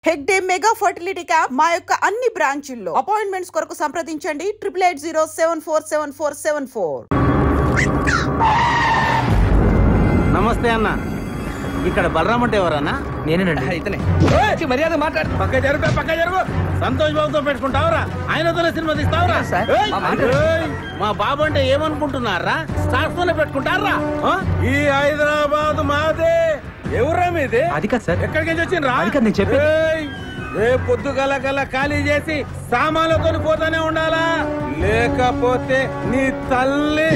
Hegde mega fertility camp మా యొక్క అన్ని బ్రాంచుల్లో. అపాయింట్మెంట్స్ కొరకు సంప్రదించండి 8880747474. నమస్తే అన్న, ఇక్కడ బలరామ్ అంటే ఎవరన్నా? నేనేనండి. ఇతనే. మర్యాద మాట్లాడు. పక్క జరుగు. సంతోష్ బాబుతో పెట్టుకుంటావురా? ఆయనతోనే సినిమా తీస్తావురా? మా బాబు అంటే ఏమనుకుంటున్నారా? స్టార్స్ తోనే పెట్టుకుంటారా? ఈ హైదరాబాద్ మాదే. ఎవరా మీది? అది కాదు సార్. ఎక్కడికి వచ్చిండ్రా? అది కాదు నేను చెప్పేది. రేపు పొద్దుగల ఖాళీ చేసి సామాన్లతో పోతానే ఉండాలా, లేకపోతే నీ తల్లి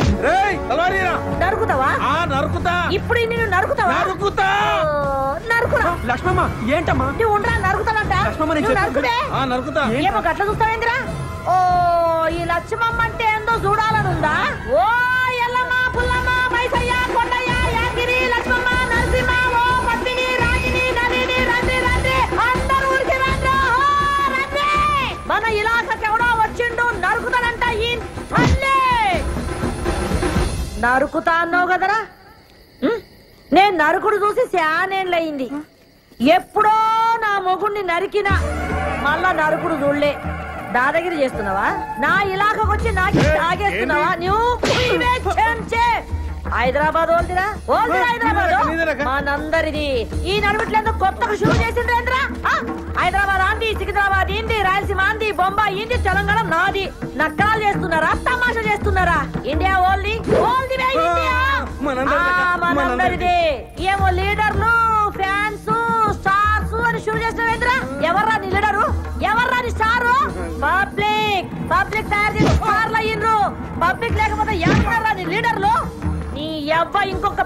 నరుకుతావా? నరుకుతా. ఇప్పుడు నిన్ను నరుకుతావా? నరుకురా. లక్ష్మమ్మ ఏంటమ్మా? నువ్వు ఉండరా, నరుకుతానంట. నరుకుతా. ఏమో గట్ల చూస్తావేంద్రా? ఓ ఈ లక్ష్మమ్మ అంటే ఏందో చూడాలనుందా? ఓ ఎల్లమ్మ పుల్లమ్మ మైసయ్య కొండయ్య యాగిరి లక్ష్మమ్మ నరసింహ ఓ పద్మిని రాగిని నలిని రండి అందరూ ఊరికి రండి. మన ఇలాకకి ఎవడో వచ్చిండు, నరుకుతానంట. ఈ నరుకుతా అన్నావు కదరా? నేను నరుకుడు చూసి శానేళ్ళయింది. ఎప్పుడో నా మొగుడిని నరికినా మళ్ళా నరుకుడు చూడలే. దాదాగిరి చేస్తున్నావా? నా ఇలాకకు వచ్చి నాకు తాగేస్తున్నావా? నువ్వు హైదరాబాద్ ఓల్దిరా హైదరాబాద్ మనందరిది. ఈ నడుమిట్లేందుకు కొత్తగా షూ చేసిండ్రేంద్రా? హైదరాబాద్ ఆంది, సికింద్రాబాద్ ఇంది, రాయలసీమ ఆంది, బొంబాయి ఇంది, తెలంగాణ నాది. నక్కరాలు చేస్తున్నారా, తమాషా చేస్తున్నారా? ఇండియా ఓల్ది ఇండియా మనందరిది. ఏమో లీడర్లు, ఫ్యాన్స్, స్టార్స్ అని షూ చేసినవేంద్రా? ఎవర్రా నీ లీడరు? ఎవర్రా నీ స్టారు? పబ్లిక్ తయారు చేసి స్టార్లు అయ్యిండ్రు. పబ్లిక్ లేకపోతే ఎవర్రా నీ లీడర్లు? నీ అబ్బాయి ఇంకొక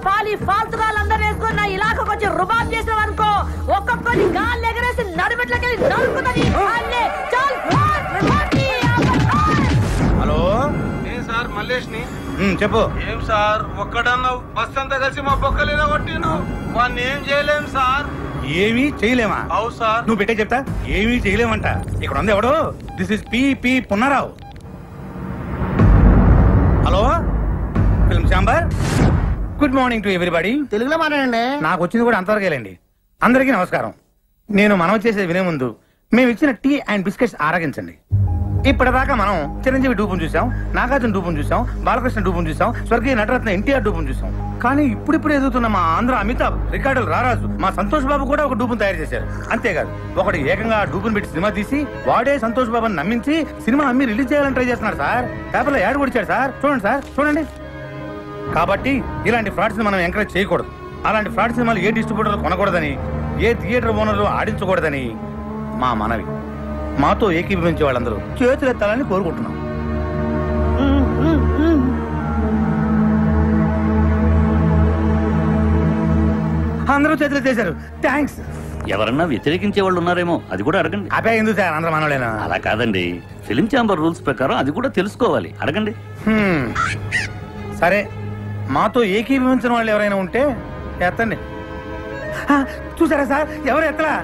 ఫాల్తుగా అందరూ వేసుకుని నా ఇలాకకు వచ్చి రుబాబ్ చేసావు అనుకో, ఒక్కొక్కటి గాలి ఎగరేసి నడిమెట్లకి నరుకుతుంది. హలో, నేను సార్ మల్లేష్ ని. చెప్పు. ఏం సార్ ఒక్కడన్నావు? బస్ అంతా కలిసి మా బొక్కలేదా కొట్టిను. వాడిని ఏం చేయలేం సార్. ఏమీ చేయలేమా? అవు సార్. నువ్వు పెట్టే చెప్తా. ఏమీ చేయలేమంట. ఇక్కడ ఉంది ఎవడు? This is P Punnarao. Hello, film chamber. Good morning to everybody. తెలుగులో మాట్లాడండి. నాకు వచ్చింది కూడా అంతవరకేలేండి. అందరికీ నమస్కారం. నేను మనవి చేసేది వినే ముందు మేము ఇచ్చిన టీ అండ్ బిస్కెట్స్ ఆరగించండి. ఇప్పటిదాకా మనం చిరంజీవి డూపును చూసాం, నాగార్జున డూపును చూసాం, బాలకృష్ణ డూపును చూసాం, స్వర్గీయ నటరత్న ఎన్టీఆర్ డూపును చూసాం. కానీ ఇప్పుడు ఎదుగుతున్న మా ఆంధ్ర అమితాబ్, రికార్డులు రారాజు, మా సంతోష్ బాబు కూడా ఒక డూపును తయారు చేశారు. అంతేకాదు ఒకటి ఏకంగా డూపును పెట్టి సినిమా తీసి వాడే సంతోష్ బాబుని నమ్మించి సినిమా అమ్మి రిలీజ్ చేయాలని ట్రై చేస్తున్నారు సార్. పేపర్లో యాడ్ కొడిచాడు సార్. చూడండి సార్, చూడండి. కాబట్టి ఇలాంటి ఫ్రాడ్స్ మనం ఎంకరేజ్ చేయకూడదు. అలాంటి ఫ్రాడ్ సినిమాలు ఏ డిస్ట్రిబ్యూటర్లు కొనకూడదని, ఏ థియేటర్ ఓనర్లు ఆడించకూడదని మా మనవి. మాతో ఏకీభవించే వాళ్ళందరూ చేతులెత్తాలని కోరుకుంటున్నాం. అందరూ చేతులెత్తేశారు. థ్యాంక్స్. ఎవరన్నా వ్యతిరేకించే వాళ్ళు ఉన్నారేమో, అది కూడా అడగండి. అబ్బాయి ఎందుకు సార్ అందరూ మనోళ్ళేనా? అలా కాదండి, ఫిలిం ఛాంబర్ రూల్స్ ప్రకారం అది కూడా తెలుసుకోవాలి. అడగండి. సరే, మాతో ఏకీభవించిన వాళ్ళు ఎవరైనా ఉంటే ఎత్తండి. చూసారా సార్, ఎవరు ఎత్తలా?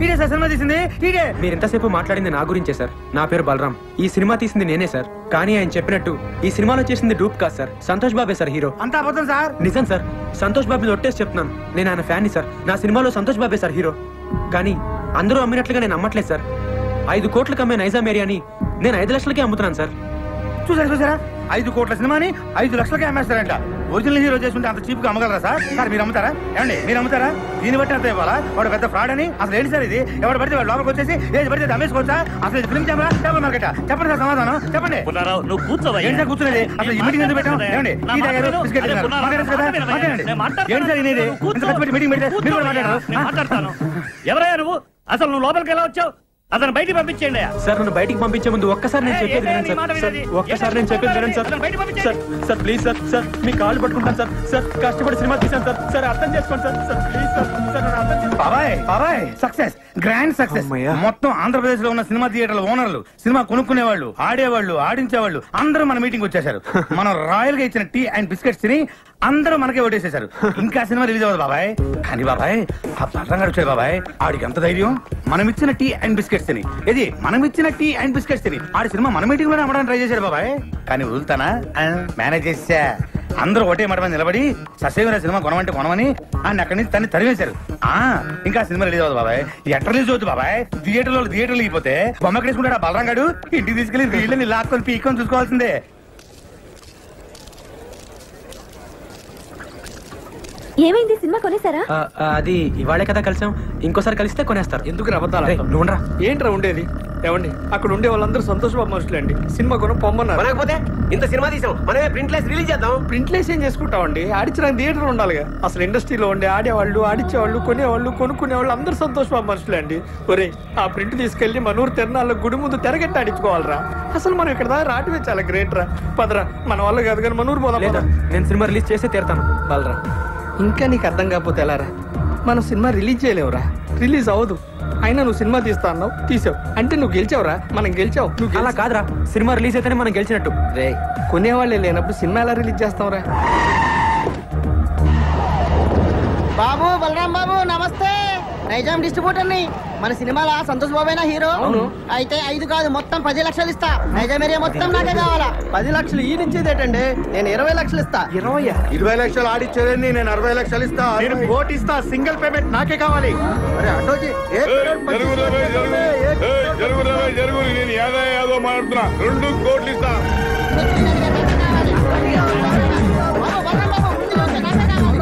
ఇదే సార్ సినిమా తీసింది. ఇదే. మీరు ఎంతసేపు మాట్లాడింది నా గురించే సార్. నా పేరు బలరాం. ఈ సినిమా తీసింది నేనే సార్. కానీ ఆయన చెప్పినట్టు ఈ సినిమాలో చేసింది డూప్ కాదు సార్, సంతోష్ బాబే సార్ హీరో. అంతా అబద్ధం సార్. నిజం సార్. సంతోష్ బాబు ఒట్టేసి చెప్తున్నాను. నేను ఆయన ఫ్యాన్ ని సార్. నా సినిమాలో సంతోష్ బాబే సార్ హీరో. కానీ అందరూ అమ్మినట్లుగా నేను అమ్మట్లేదు సార్. 5 కోట్లకు అమ్మే నైజాం ఏరియాని నేను 5 లక్షలకే అమ్ముతున్నాను సార్. చూసారా 5 కోట్ల సినిమాని 5 లక్షలకే అమ్మేస్తారంట. ఒరిజినల్ హీరో చేసుకుంటే అంత చీప్ గా అమ్మగలరా సార్? సార్ మీరు అమ్ముతారా? ఏమండి మీరు అమ్ముతారా? దీన్ని బట్టి అంత ఇవ్వాలా? వాడు పెద్ద ఫ్రాడ్ అని అసలు ఏంటి సార్ ఇది? ఎవరు పడితే వాడు లోపలికి వచ్చేసి ఏది పడితే అమ్మేసుకోవచ్చా? అసలు ఇది ఫిల్మ్ ఛాంబర్, పేపర్ మార్కెట్? చెప్పండి సార్ సమాధానం చెప్పండి. నువ్వు కూర్చోవా? ఏంటి సార్ కూర్చునేది? అసలు ఈ మీటింగ్ ఎందుకు పెట్టాం? ఏమండి ఏంటి సార్ ఇది? ఇంత పెట్టి మీటింగ్ పెడితే మీరు కూడా మాట్లాడతాను. ఎవరయ్యా నువ్వు? అసలు నువ్వు లోపలికి ఎలా వచ్చావు? అతను బయటికి పంపించేయండి. సార్ నన్ను బయటికి పంపించే ముందు ఒక్కసారి నేను చెప్పేది వినండి సార్. ఒక్కసారి నేను చెప్పేది వినండి sir. Sir please sir. Sir మీ కాళ్ళు పట్టుకుంటాను సార్. సార్ కష్టపడి సినిమా తీసాను సార్. సార్ అర్థం చేసుకోండి sir. Sir please sir. Sir అర్థం చేసుకోండి. బాబాయ్ సక్సెస్, గ్రాండ్ సక్సెస్. మొత్తం ఆంధ్రప్రదేశ్ లో ఉన్న సినిమా థియేటర్ల ఓనర్లు, సినిమా కొనుక్కునే వాళ్ళు, ఆడేవాళ్ళు, ఆడించేవాళ్ళు అందరూ మన మీటింగ్ వచ్చేసారు. మనం రాయల్ గా ఇచ్చిన టీ అండ్ బిస్కెట్స్ తిని అందరూ మనకే ఓటేసేశారు. ఇంకా సినిమా రిలీజ్ అవ్వదు బాబాయ్. కానీ బాబాయ్ ఆ బలరంగా వచ్చాడు బాబాయ్. ఆడికి ఎంత ధైర్యం? మనం ఇచ్చిన టీ అండ్ బిస్కెట్స్ తిని, ఇది మనం ఇచ్చిన టీ అండ్ బిస్కెట్స్ తిని ఆడి సినిమా మన మీటింగ్ లోనే అమ్మడానికి ట్రై చేశాడు బాబాయ్. కానీ వదులుతానా? మేనేజ్ చేసా. అందరూ ఒకటే మాట మీద నిలబడి ససేమిరా సినిమా కొనమంటే కొనమని ఆయన అక్కడి నుంచి తన్ని తరివేశారు. ఇంకా సినిమా రిలీజ్ అవుతుంది బాబాయ్. ఎట్లా రిలీజ్ అవుతుంది బాబాయ్? థియేటర్లు అయిపోతే బొమ్మకేసుకుంటాడు ఆ బలరాం గాడు. ఇంటికి తీసుకెళ్లి వీళ్ళని లాక్కొని పీక్కొని చూసుకోవాల్సిందే. ఏమైంది? సినిమా కొనేసారా? అది ఇవాళే కదా కలిసాం, ఇంకోసారి కలిస్తే కొనేస్తారు. ఎందుకు రబద్దాలు? నువ్వురా. ఏంట్రా ఉండేది? ఏమండి అక్కడ ఉండే వాళ్ళందరూ సంతోష్ బాబు మనుషులే అండి. సినిమా కొనం పొమ్మన్నారు. కొనకపోతే ఇంత సినిమా తీసాం, మనమే ప్రింట్లెస్ రిలీజ్ చేద్దాం. ప్రింట్లెస్ ఏం చేసుకుంటామండి? ఆడించడానికి థియేటర్ ఉండాలిగా. అసలు ఇండస్ట్రీలో ఉండే ఆడేవాళ్ళు, ఆడించేవాళ్ళు, కొనేవాళ్ళు, కొనుక్కునేవాళ్ళు అందరూ సంతోష్ బాబు మనుషులే అండి. ఒరే ఆ ప్రింట్ తీసుకెళ్లి మన ఊరు తిరణాల్లో గుడి ముందు తెరగట్టి ఆడించుకోవాలరా. అసలు మనం ఇక్కడ దాకా రావటమే చాలా గ్రేట్ రా. పదరా, మన వల్ల కాదు కానీ మన ఊరు పోదాం. నేను సినిమా రిలీజ్ చేస్తే తీరుతాను. బలరా, ఇంకా నీకు అర్థం కాకపోతే ఎలారా? మనం సినిమా రిలీజ్ చేయలేవురా, రిలీజ్ అవ్వదు. అయినా నువ్వు సినిమా తీస్తా అన్నావు, తీసావు అంటే నువ్వు గెలిచావురా. మనం గెలిచావు. నువ్వు అలా కాదురా, సినిమా రిలీజ్ అయితేనే మనం గెలిచినట్టు. రే, కొనేవాళ్ళే లేనప్పుడు సినిమా ఎలా రిలీజ్ చేస్తావురా? బాబు, బలరాం బాబు నమస్తే. నైజాం డిస్ట్రిబ్యూటర్ ని. మన సినిమాలో సంతోష్ బాబేనా హీరో? అవును. అయితే 5 కాదు మొత్తం 10 లక్షలు ఇస్తా. నైజాం ఏరియా మొత్తం నాకే కావాలా. 10 లక్షలు ఈ నుంచేదేటండి? నేను 20 లక్షలు ఇస్తా. 20 లక్షలు ఆడిచ్చారని నేను 60 లక్షలు ఇస్తా. నేను కోటి ఇస్తా. సింగిల్ పేమెంట్ నాకే కావాలి. అరే అటోజీ జరుగు నేను యాదో మాట్లాడుతున్నా. 2 కోట్లు ఇస్తా. బాబు, బలరాం బాబు ముందు నాకే కావాలి.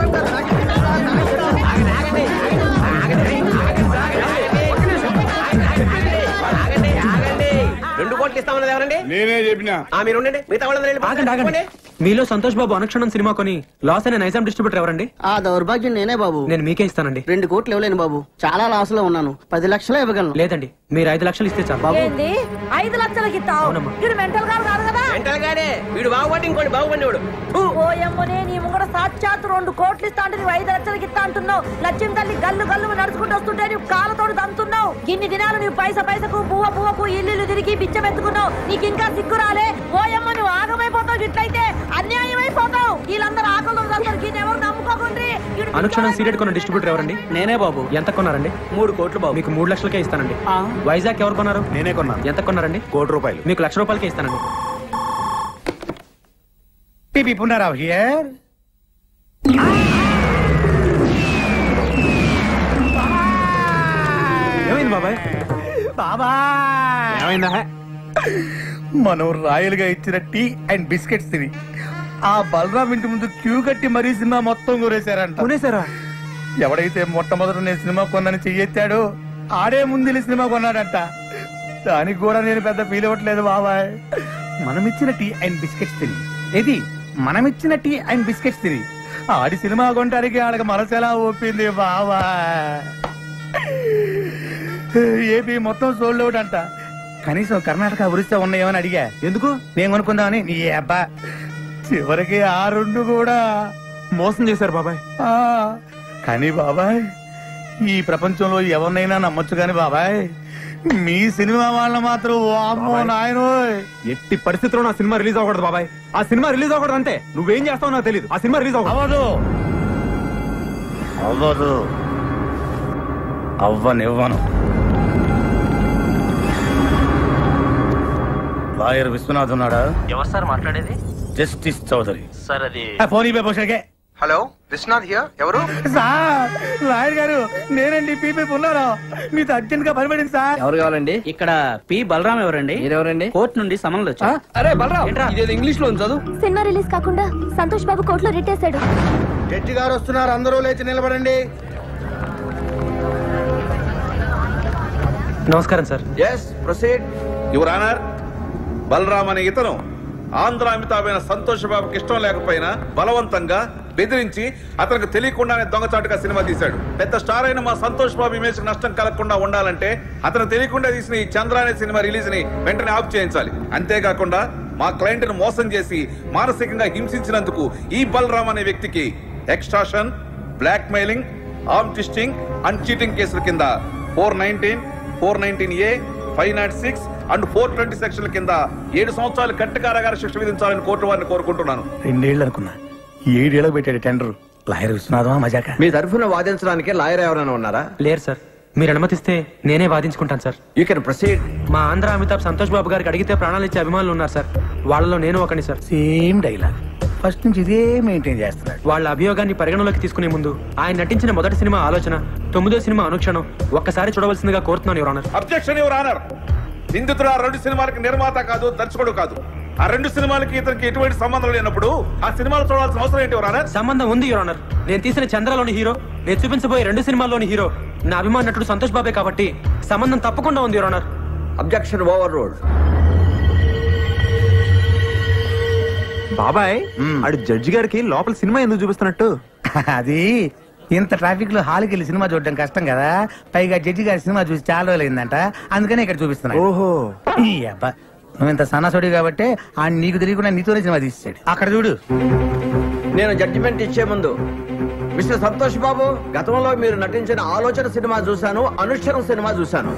2 కోట్లు ఇస్తామన్నది ఎవరండి? నేనే చెప్పినా. మీరు ఉండండి, మిగతా వాళ్ళందరూ ఆగండి. మీలో సంతోష్ బాబు అనుక్షణం సినిమా కొని లాస్ అయిన నైజాం డిస్ట్రిబ్యూటర్ ఎవరండి? ఆ దౌర్భాగ్యం నేనే బాబు. నేను మీకే ఇస్తానండి. 2 కోట్లు ఇవ్వలేను బాబు, చాలా లాస్ లో ఉన్నాను. 10 లక్షలే ఇవ్వగలను. లేదండి, మీరు 5 లక్షలు ఇస్తే చాలు. ఏంది 5 లక్షలకి ఇస్తావు? వీడు మెంటల్ గారు కాదు కదా. మెంటల్ గాడే. వీడు బాగుపడి ఇంకోటి బాగుపడివాడు. ఓ ఎమ్మనే, నీ ముంగడ సాక్షాత్ 2 కోట్లు ఇస్తా అంటే నువ్వు 5 లక్షలకి ఇస్తా అంటున్నావు. లక్ష్యం తల్లి గల్లు గల్లు నడుచుకుంటూ వస్తుంటే నువ్వు కాళ్ళతోడు దంతున్నావు. ఇన్ని దినాలు నువ్వు పైసకు పువ్వకు ఇల్లు తిరిగి బిచ్చమెత్తుకున్నావు. నీకు ఇంకా సిగ్గు రాలే? ఓ ఎమ్మ, నువ్వు ఆగమైపోతావు. ఇట్లయితే అన్యాయం అయిపోతావు. వీళ్ళందరూ ఆకలి ఎవరు నమ్ముకోకుండ్రి. అనుక్షణం సీరియడ్ కొన్న డిస్ట్రిబ్యూటర్ ఎవరండి? నేనే బాబు. ఎంత కొన్నారండి? 3 కోట్లు బాబు. మీకు 3 లక్షలకే ఇస్తానండి. వైజాగ్ ఎవరు కొన్నారు? నేనే కొన్నాను. ఎంత కొన్నారండి? ₹1,00,00,000. మీకు ₹1,00,000కే ఇస్తానండి. పిపి పునరావ్ హియర్. ఏమైంది బాబాయ్? ఏమైందా? మనం రాయలుగా ఇచ్చిన టీ అండ్ బిస్కెట్స్ తిని ఆ బలరాం ఇంటి ముందు క్యూ కట్టి మరీ సినిమా మొత్తం కొనేశారంట. కొనేశారా? ఎవడైతే మొట్టమొదట నేను సినిమా కొన్నాను చెయ్యెత్తాడో ఆడే ముందు సినిమా కొన్నాడంట. దానికి కూడా నేను పెద్ద ఫీల్ అవ్వట్లేదు బాబాయ్. మనమిచ్చిన టీ అండ్ బిస్కెట్స్ తిని మనమిచ్చిన టీ అండ్ బిస్కెట్స్ తిని ఆడి సినిమా కొనడానికి ఆడకి మనసు ఎలా ఒప్పింది బాబాయ్. ఏపీ మొత్తం సోల్డ్ అవుట్ అంట. కనీసం కర్ణాటక ఒరిస్సా ఉన్నాయేమని అడిగా. ఎందుకు? నేను కొనుక్కుందామని. నీ అబ్బా, చివరికి ఆ 2 కూడా మోసం చేశారు బాబాయ్. కానీ బాబాయ్, ఈ ప్రపంచంలో ఎవరినైనా నమ్మొచ్చు కానీ బాబాయ్, మీ సినిమా వాళ్ళ మాత్రం వామ్మో నాయనోయ్. ఎట్టి పరిస్థితుల్లో నా సినిమా రిలీజ్ అవ్వకూడదు బాబాయ్. ఆ సినిమా రిలీజ్ అవ్వకూడదు అంతే. నువ్వేం చేస్తావు నాకు తెలియదు. ఆ సినిమా రిలీజ్ అవ్వదు. అవ్వనివ్వను. లాయర్ విశ్వనాథ్ ఉన్నాడా? ఎవరు సార్ మాట్లాడేది? Justice Chowdary sir. అది ఫోన్ ఇవ్వ పోషకే. Hello, Vishwanath here. ఎవరు? సార్, లాయర్ గారు నేనండి. పీపీ ఉన్నారా? మీతో అర్జెంట్ గా పనిపడింది సార్. ఎవరు కావాలండి? ఇక్కడ పి బలరాం ఎవరండి? మీరెవరండి? కోర్టు నుండి సమన్లు వచ్చా. అరే బలరాం, ఇదేదో ఇంగ్లీష్ లో చదువు. సినిమా రిలీజ్ కాకుండా సంతోష్ బాబు కోర్టులో రిట్ వేశాడు. జడ్జి గారు వస్తున్నారు, అందరూ లేచి నిలబడండి. నమస్కారం sir. Yes, proceed. Your honour, Balram అనే ఇతను ఆంధ్ర అమితాబైన సంతోష్ బాబుకి ఇష్టం లేకపోయినా బలవంతంగా బెదిరించి అతనికి తెలియకుండానే దొంగచాటుగా సినిమా తీశాడు. పెద్ద స్టార్ అయిన మా సంతోష్ బాబు ఇమేజ్ నష్టం కలగకుండా ఉండాలంటే అతను తెలియకుండా తీసిన ఈ చంద్ర అనే సినిమా రిలీజ్ ని వెంటనే ఆఫ్ చేయించాలి. అంతేకాకుండా మా క్లయింట్ ను మోసం చేసి మానసికంగా హింసించినందుకు ఈ బలరాం అనే వ్యక్తికి extortion, blackmailing, arm twisting and cheating కేసుల కింద 419, 419A, 506 అండ్ 420 సెక్షన్ల కింద 7 సంవత్సరాలు కఠిన కారాగార శిక్ష విధించాలని కోర్టు వారిని కోరుకుంటున్నాను. 2 ఏళ్ళు అనుకున్నా, 7 ఏళ్ళకి పెట్టాడు టెండర్. లాయర్ విశ్వనాథమా మజాక? మీ తరఫున వాదించడానికి లాయర్ ఎవరైనా ఉన్నారా? లేరు సార్. మీరు అనుమతిస్తే నేనే వాదించుకుంటాను సార్. You can proceed. మా ఆంధ్ర అమితాబ్ సంతోష్ బాబు గారికి అడిగితే ప్రాణాలు ఇచ్చే అభిమానులు ఉన్నారు సార్. వాళ్ళలో నేను ఒకని సార్. Same dialogue. ఫస్ట్ నుంచి ఇదే మెయింటైన్ చేస్తున్నాడు. వాళ్ళ అభియోగాన్ని పరిగణలోకి తీసుకునే ముందు ఆయన నటించిన మొదటి సినిమా ఆలోచన, 9వ సినిమా అనుక్షణం ఒక్కసారి చూడవలసిందిగా కోరుతున్నాను your honour. Objection your honour. నిందితుడు ఆ 2 సినిమాలకి నిర్మాత కాదు, దర్శకుడు కాదు. ఆ 2 సినిమాలకి ఇతనికి ఎటువంటి సంబంధం లేనప్పుడు ఆ సినిమాలు చూడాల్సిన అవసరం ఏంటి యువర్ ఆనర్? సంబంధం ఉంది యువర్ ఆనర్. నేను తీసిన చంద్రలోని హీరో, నేను చూపించబోయే 2 సినిమాల్లోని హీరో నా అభిమాన నటుడు సంతోష్ బాబే కాబట్టి సంబంధం తప్పకుండా ఉంది your honour. Objection over road. బాబాయ్ ఆడు జడ్జి గారికి లోపల సినిమా ఎందుకు చూపిస్తున్నట్టు? అది ఇంత ట్రాఫిక్ లో హాల్కి వెళ్ళి సినిమా చూడడం కష్టం కదా, పైగా జడ్జి గారి సినిమా చూసి చాలా రోజులైందంట, అందుకనే ఇక్కడ చూపిస్తున్నా. ఓహో నువ్వు ఇంత సన్నసోడి కాబట్టి ఆ నీకు తెలియకుండా నీతోనే సినిమా తీసాడు. అక్కడ చూడు. నేను జడ్జిమెంట్ ఇచ్చే ముందు మిస్టర్ సంతోష్ బాబు, గతంలో మీరు నటించిన ఆలోచన సినిమా చూశాను, అనుక్షరం సినిమా చూశాను.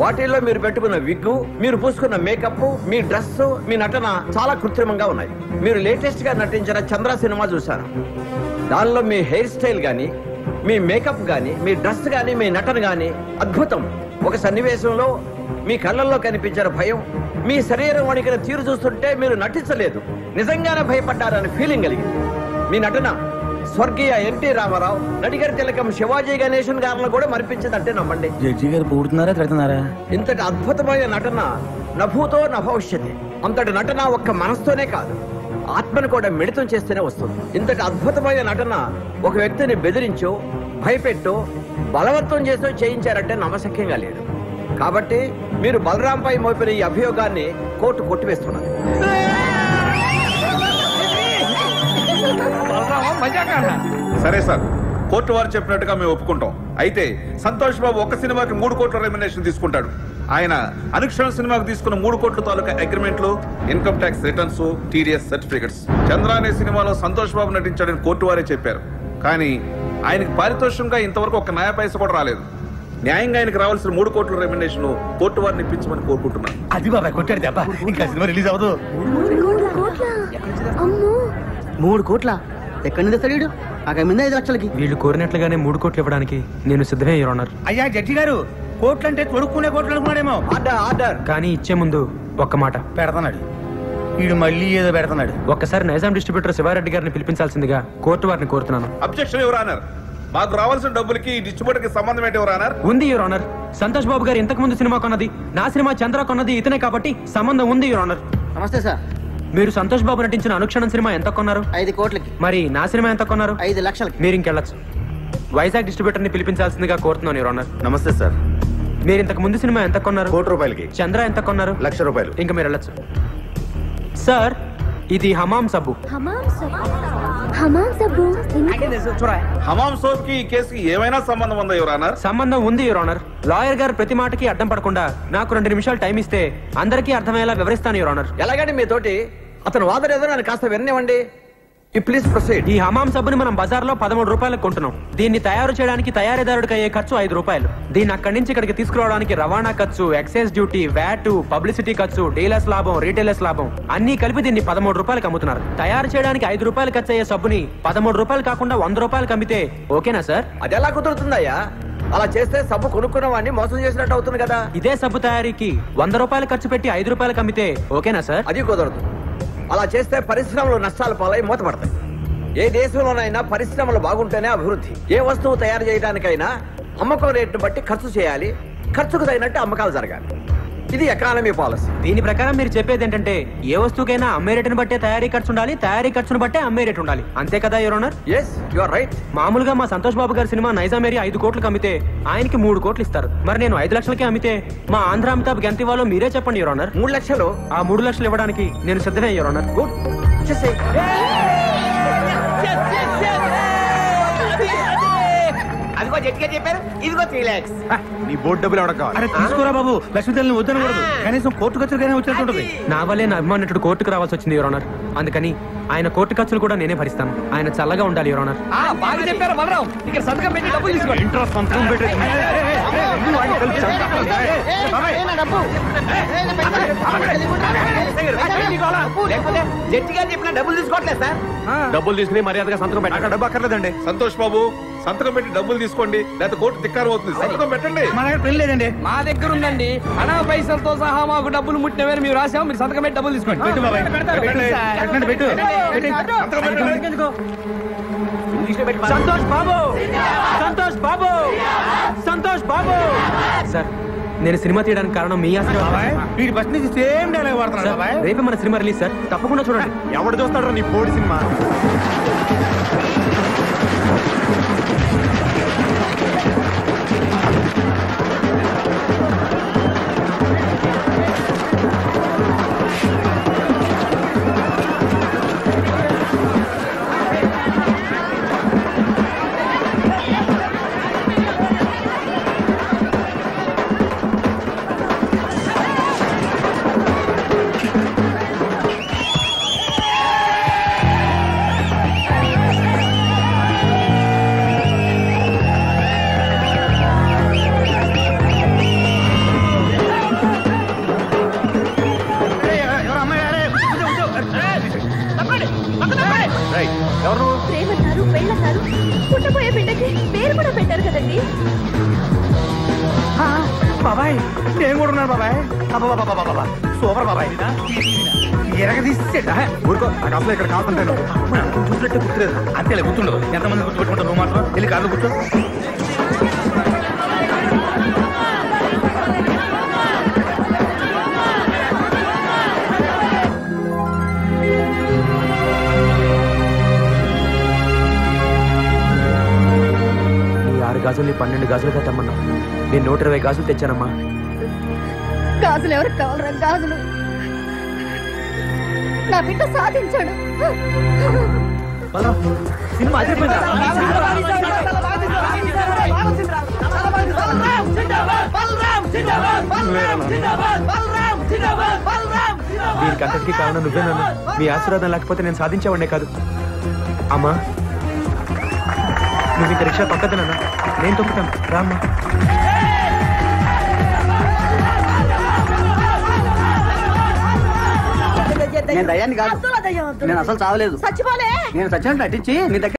వాటిల్లో మీరు పెట్టుకున్న విగ్గు, మీరు పూసుకున్న మేకప్, మీ డ్రెస్, మీ నటన చాలా కృత్రిమంగా ఉన్నాయి. మీరు లేటెస్ట్ గా నటించిన చంద్ర సినిమా చూశాను. దానిలో మీ హెయిర్ స్టైల్ గానీ, మీ మేకప్ గానీ, మీ డ్రెస్ గానీ, మీ నటన గానీ అద్భుతం. ఒక సన్నివేశంలో మీ కళ్ళల్లో కనిపించిన భయం, మీ శరీరం వణికిన తీరు చూస్తుంటే మీరు నటించలేదు, నిజంగానే భయపడ్డారని ఫీలింగ్ కలిగింది. మీ నటన స్వర్గీయ ఎన్టీ రామారావు, నడిగర్ తిలకం శివాజీ గణేశన్ గారిని కూడా మరిపించిందంటే నమ్మండి. జడ్జి గారు పూడుతున్నారా తిడుతున్నారా? ఇంతటి అద్భుతమైన నటన నభూతో నభవిష్యతి. అంతటి నటన ఒక్క మనసుతోనే కాదు, ఆత్మను కూడా మిళితం చేస్తేనే వస్తుంది. ఇంతటి అద్భుతమైన నటన ఒక వ్యక్తిని బెదిరించో, భయపెట్టో, బలవంతం చేసో చేయించారంటే నమ్మశక్యంగా లేదు. కాబట్టి మీరు బలరాంపై మోపిన ఈ అభియోగాన్ని కోర్టు కొట్టివేస్తున్నది. సరే సార్, కోర్టు వారు చెప్పినట్టుగా మేము ఒప్పుకుంటాం. అయితే సంతోష్ బాబు ఒక్క సినిమాకి 3 కోట్ల రెమ్యునరేషన్ తీసుకుంటాడు. ఆయన అనుక్షణ సినిమాకు తీసుకున్న 3 కోట్ల తాలూకా అగ్రిమెంట్లు, income tax returns, TDS certificates. Chandra అనే సినిమాలో సంతోష్ బాబు నటించాడని కోర్టు వారే చెప్పారు. కానీ ఆయనకి పారితోషికంగా ఇంతవరకు ఒక నయా పైస కూడా రాలేదు. న్యాయంగా ఆయనకు రావాల్సిన 3 కోట్ల రెమ్యునరేషన్ కోర్టు వారిని ఇప్పించమని కోరుకుంటున్నాను. అది బాబాయ్ కొట్టాడు దెబ్బ, ఇంకా సినిమా రిలీజ్ అవ్వదు. 3 కోట్ల ఎక్కడి నుంచి తెస్తాడు? అక్కడ మీద 5 లక్షలకి. వీళ్ళు కోరినట్లుగానే 3 కోట్లు ఇవ్వడానికి నేను సిద్ధమే యువర్ ఆనర్. అయ్యా జడ్జి గారు, కోట్లు అంటే తొడుక్కునే కోట్లు అనుకున్నాడేమో. కానీ ఇచ్చే ముందు ఒక్క మాట పెడతాడు. వీడు మళ్ళీ ఏదో పెడతాడు. ఒక్కసారి నైజాం డిస్ట్రిబ్యూటర్ శివారెడ్డి గారిని పిలిపించాల్సిందిగా కోర్టు వారిని కోరుతున్నాను. Objection your honour. మాకు రావాల్సిన డబ్బులకి ఈ డిస్ట్రిబ్యూటర్ కి సంబంధం ఏంటి యువర్ ఆనర్? ఉంది యువర్ ఆనర్. సంతోష్ బాబు గారు ఇంతకు ముందు సినిమా కొన్నది, నా సినిమా చంద్ర కొన్నది ఇతనే కాబట్టి సంబంధం ఉంది యువర్ ఆనర్. నమస్తే సార్. మీరు సంతోష్ బాబు నటించిన అనుక్షణం సినిమా ఎంత కొన్నారు? 5 కోట్లకి. మరి నా సినిమా ఎంత కొన్నారు? 5 లక్షలకి. మీరు ఇంకెళ్ళచ్చు. వైజాగ్ డిస్ట్రిబ్యూటర్ ని పిలిపించాల్సిందిగా కోరుతున్నాను యువర్ ఆనర్. నమస్తే సార్. మీరు ఇంతకు ముందు సినిమా ఎంత కొన్నారు? 1 కోటి రూపాయలకి. చంద్ర ఎంత కొన్నారు? 1,00,000 రూపాయలు. ఇంకా మీరు వెళ్ళచ్చు. సార్, ఇది హమాం సబ్బు. హమాం సోప్ కి ఈ కేసుకి ఏమైనా సంబంధం ఉందా యువర్ ఆనర్? సంబంధం ఉంది యువర్ ఆనర్. లాయర్ గారు ప్రతి మాటకి అడ్డం పడకుండా నాకు 2 నిమిషాలు టైం ఇస్తే అందరికీ అర్థమయ్యేలా వివరిస్తాను యువర్ ఆనర్. ఎలాగండి మీతోటి అతను వాదన ఏదో నన్ను కాస్త విననివ్వండి. Please proceed. ఈ హమాం సబ్బుని మనం బజార్లో 13 రూపాయలకు కొంటున్నాం. దీన్ని తయారు చేయడానికి తయారీదారుడికి అయ్యే ఖర్చు 5 రూపాయలు. దీన్ని అక్కడి నుంచి ఇక్కడికి తీసుకురావడానికి రవాణా ఖర్చు, ఎక్సైజ్ డ్యూటీ, వ్యాట్, పబ్లిసిటీ ఖర్చు, డీలర్స్ లాభం, రీటైలర్స్ లాభం అన్ని కలిపి దీన్ని 13 రూపాయలకు అమ్ముతున్నారు. తయారు చేయడానికి 5 రూపాయలు ఖర్చు అయ్యే సబ్బుని 13 రూపాయలు కాకుండా 100 రూపాయలకు అమ్మితే ఓకేనా సార్? అది ఎలా కుదురుతుందయ్యా? అలా చేస్తే సబ్బు కొనుక్కున్న వాడిని మోసం చేసినట్టు అవుతుంది కదా. ఇదే సబ్బు తయారీకి 100 రూపాయలు ఖర్చు పెట్టి 5 రూపాయలకు అమ్మితే ఓకేనా సార్? అది కుదరదు. అలా చేస్తే పరిశ్రమలు నష్టాల పాలై మూతపడతాయి. ఏ దేశంలోనైనా పరిశ్రమలు బాగుంటేనే అభివృద్ధి. ఏ వస్తువు తయారు చేయడానికైనా అమ్మకం రేటును బట్టి ఖర్చు చేయాలి, ఖర్చుకు తగినట్టు అమ్మకాలు జరగాలి. ఇది ఎకానమీ పాలసీ. దీని ప్రకారం మీరు చెప్పేది ఏంటంటే ఏ వస్తువుకైనా అమ్మే రేటును బట్టే తయారీ ఖర్చు ఉండాలి, తయారీ ఖర్చును బట్టే అమ్మే రేటు ఉండాలి. అంతే కదా your honour? yes you are right. మామూలుగా మా సంతోష్ బాబు గారి సినిమా నైజాం ఏరియా 5 కోట్లకు అమ్మితే ఆయనకి 3 కోట్లు ఇస్తారు. మరి నేను 5 లక్షలకి అమ్మితే మా ఆంధ్ర అమితాబ్ ఎంత ఇవ్వాలో మీరే చెప్పండి యువర్ ఆనర్. 3 లక్షలు. ఆ 3 లక్షలు ఇవ్వడానికి నేను సిద్ధమే యువర్ ఆనర్. గుడ్. అదిగో జట్గా చెప్పారు, ఇదిగో 3 lakhs. నీ బోర్డు డబ్బులు ఎవడ కావాలి? అరే తీసుకోరా బాబు, లక్ష్మీదేవిని వద్దనకూడదు. కనీసం కోర్టు ఖర్చులకైనా వచ్చినట్టుంటది. నా వల్లే నా అభిమానుడు కోర్టుకు రావాల్సి వచ్చింది యువర్ ఆనర్. అందుకని ఆయన కోర్టు ఖర్చులు కూడా నేనే భరిస్తాను. ఆయన చల్లగా ఉండాలి యువర్ ఆనర్. బాగా చెప్పారు బలరాం. ఇక్కడ సంతకం పెట్టి డబ్బులు తీసుకోండి. ఇంట్రెస్ట్ సంతకం పెట్టి డబ్బు వాడిని కలిపి చంపేస్తాను సార్. బాబాయ్. లేకపోతే జడ్జి గారు చెప్పిన డబ్బులు తీసుకోవట్లేదు సార్. డబ్బులు తీసుకుని మర్యాదగా సంతకం పెట్టండి. డబ్బు అక్కర్లేదండి. సంతోష్ బాబు సంతకం పెట్టి డబ్బులు తీసుకోండి, లేకపోతే కోర్టు ధిక్కారం అవుతుంది. సంతకం పెట్టండి. మా దగ్గర పెళ్లి లేదండి. మా దగ్గర ఉందండి. అనా పైసలతో సహా మాకు డబ్బులు ముట్టినవేరు మేము రాసాము. మీరు సంతకం పెట్టి డబ్బులు తీసుకోండి. పెట్టు బాబాయ్. పెట్టండి, పెట్టు. సంతోష్ బాబు, సంతోష్ బాబు, సంతోష్ బాబు. సార్ నేను సినిమా తీయడానికి కారణం మీ ఆశీర్వాదం. వీడి ఫస్ట్ నుంచి సేమ్ డైలాగ్ వాడుతున్నాడు బాబాయ్. రేపే మన సినిమా రిలీజ్ సార్, తప్పకుండా చూడండి. ఎవడు చూస్తాడు నీ పోడి సినిమా? ప్రేమన్నారు, పెళ్ళన్నారు, పుట్టబోయే బిడ్డకి పేరు కూడా పెట్టారు కదండి. బాబాయ్ నేను కూడా ఉన్నాను బాబాయ్. సూపర్ బాబాయ్. ఎరగదీసేట ఊరుకో, నాకు అసలు ఇక్కడ కాకుంటాను. చూసినట్టు గుర్తులేదు. అంతేలే గుర్తుండవు. ఎంతమంది గుర్తుపెట్టుకుంటావు నువ్వు మాత్రం. వెళ్ళి కార్లు కూర్చో. గాజుల్ని 12 గాజులుగా తెమ్మన్నా. నేను 120 గాజులు తెచ్చానమ్మా. గాజులు ఎవరికి కావాలరా? గాజులు నా బిడ్డ సాధించాడు. సినిమా దీనికంతటికి కారణం నువ్వేనన్నా. మీ ఆశీర్వాదం లేకపోతే నేను సాధించేవాడినే కాదు. అమ్మా నువ్వు ఇంక రిక్షా పక్కదనన్నా, నేను తొక్కుతాను. రామ్మా. నేను దయ్యాన్ని కాదు. నేను అసలు చావలేదు. చచ్చిపోలే. నేను సత్యాన్ని నటించి నీ దగ్గర